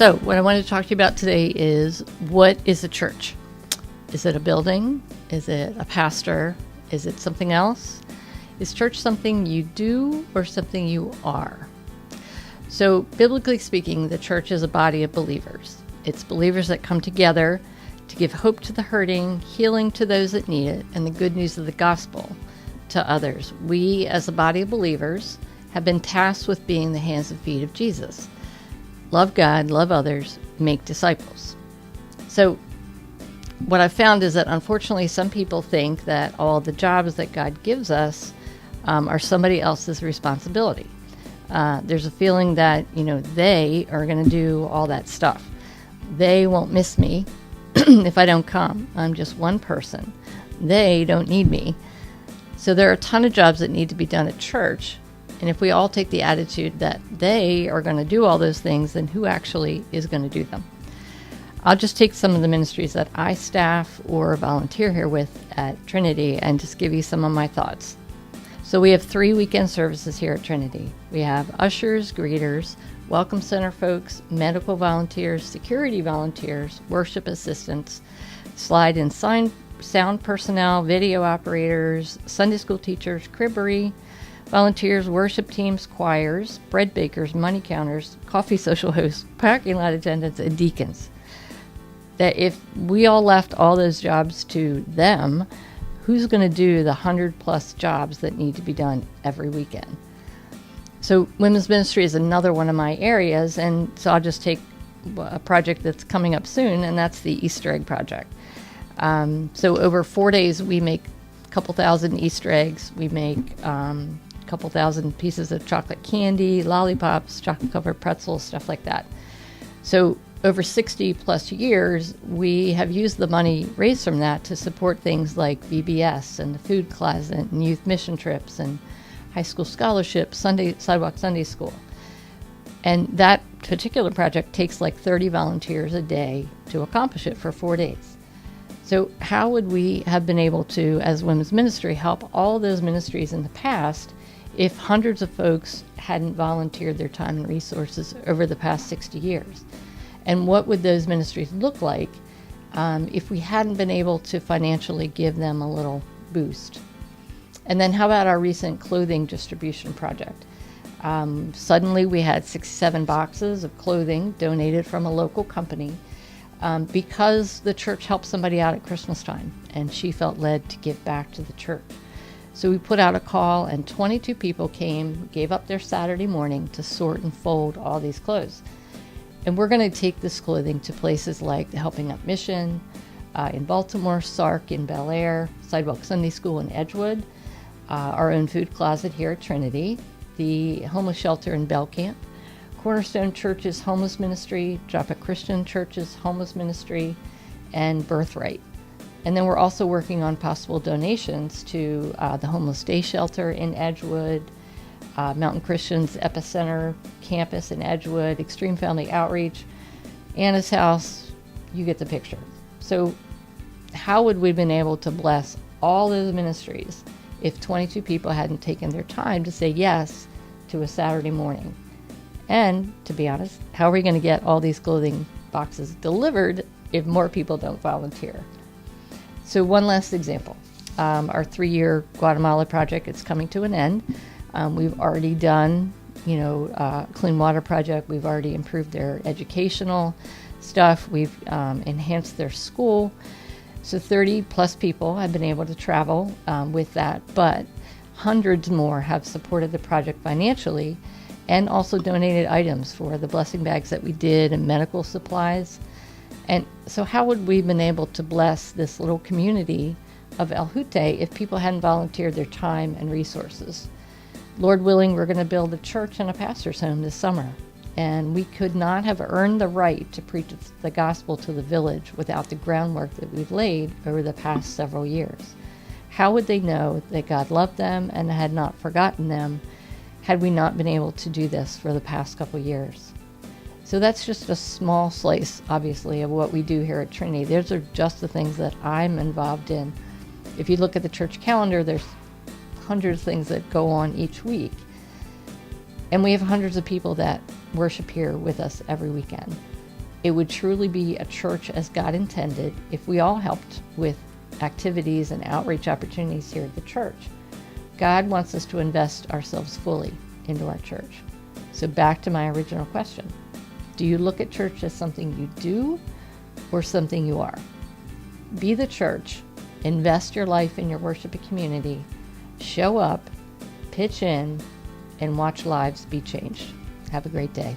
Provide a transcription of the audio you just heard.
So what I wanted to talk to you about today is, what is a church? Is it a building? Is it a pastor? Is it something else? Is church something you do or something you are? So biblically speaking, the church is a body of believers. It's believers that come together to give hope to the hurting, healing to those that need it, and the good news of the gospel to others. We, as a body of believers, have been tasked with being the hands and feet of Jesus. Love God, love others, make disciples. So what I've found is that unfortunately some people think that all the jobs that God gives us are somebody else's responsibility. There's a feeling that, they are going to do all that stuff. They won't miss me if I don't come. I'm just one person. They don't need me. So there are a ton of jobs that need to be done at church. And if we all take the attitude that they are going to do all those things, then who actually is going to do them? I'll just take some of the ministries that I staff or volunteer here with at Trinity and just give you some of my thoughts. So we have 3 weekend services here at Trinity. We have ushers, greeters, welcome center folks, medical volunteers, security volunteers, worship assistants, slide and sound personnel, video operators, Sunday school teachers, cribbery, volunteers, worship teams, choirs, bread bakers, money counters, coffee social hosts, parking lot attendants, and deacons. That if we all left all those jobs to them, who's going to do the 100+ jobs that need to be done every weekend? So women's ministry is another one of my areas, and so I'll just take a project that's coming up soon, and that's the Easter egg project. So over 4 days, we make a couple thousand Easter eggs. We make couple thousand pieces of chocolate candy, lollipops, chocolate-covered pretzels, stuff like that. So over 60+ years, we have used the money raised from that to support things like VBS and the food closet and youth mission trips and high school scholarships, sidewalk Sunday school. And that particular project takes like 30 volunteers a day to accomplish it for 4 days. So how would we have been able to, as women's ministry, help all those ministries in the past if hundreds of folks hadn't volunteered their time and resources over the past 60 years? And what would those ministries look like if we hadn't been able to financially give them a little boost? And then how about our recent clothing distribution project? Suddenly we had 67 boxes of clothing donated from a local company because the church helped somebody out at Christmas time, and she felt led to give back to the church. So we put out a call, and 22 people came, gave up their Saturday morning to sort and fold all these clothes. And we're going to take this clothing to places like the Helping Up Mission in Baltimore, SARC in Bel Air, Sidewalk Sunday School in Edgewood, our own food closet here at Trinity, the homeless shelter in Bell Camp, Cornerstone Church's homeless ministry, Joppa Christian Church's homeless ministry, and Birthright. And then we're also working on possible donations to the Homeless Day Shelter in Edgewood, Mountain Christian's Epicenter campus in Edgewood, Extreme Family Outreach, Anna's House. You get the picture. So how would we have been able to bless all those ministries if 22 people hadn't taken their time to say yes to a Saturday morning? And to be honest, how are we going to get all these clothing boxes delivered if more people don't volunteer? So one last example, our 3-year Guatemala project is coming to an end. We've already done, clean water project. We've already improved their educational stuff. We've enhanced their school. So 30+ people have been able to travel with that, but hundreds more have supported the project financially and also donated items for the blessing bags that we did and medical supplies. And so how would we have been able to bless this little community of El Jute if people hadn't volunteered their time and resources? Lord willing, we're going to build a church and a pastor's home this summer. And we could not have earned the right to preach the gospel to the village without the groundwork that we've laid over the past several years. How would they know that God loved them and had not forgotten them had we not been able to do this for the past couple years? So that's just a small slice, obviously, of what we do here at Trinity. Those are just the things that I'm involved in. If you look at the church calendar, there's hundreds of things that go on each week. And we have hundreds of people that worship here with us every weekend. It would truly be a church as God intended if we all helped with activities and outreach opportunities here at the church. God wants us to invest ourselves fully into our church. So back to my original question. Do you look at church as something you do or something you are? Be the church. Invest your life in your worship community. Show up, pitch in, and watch lives be changed. Have a great day.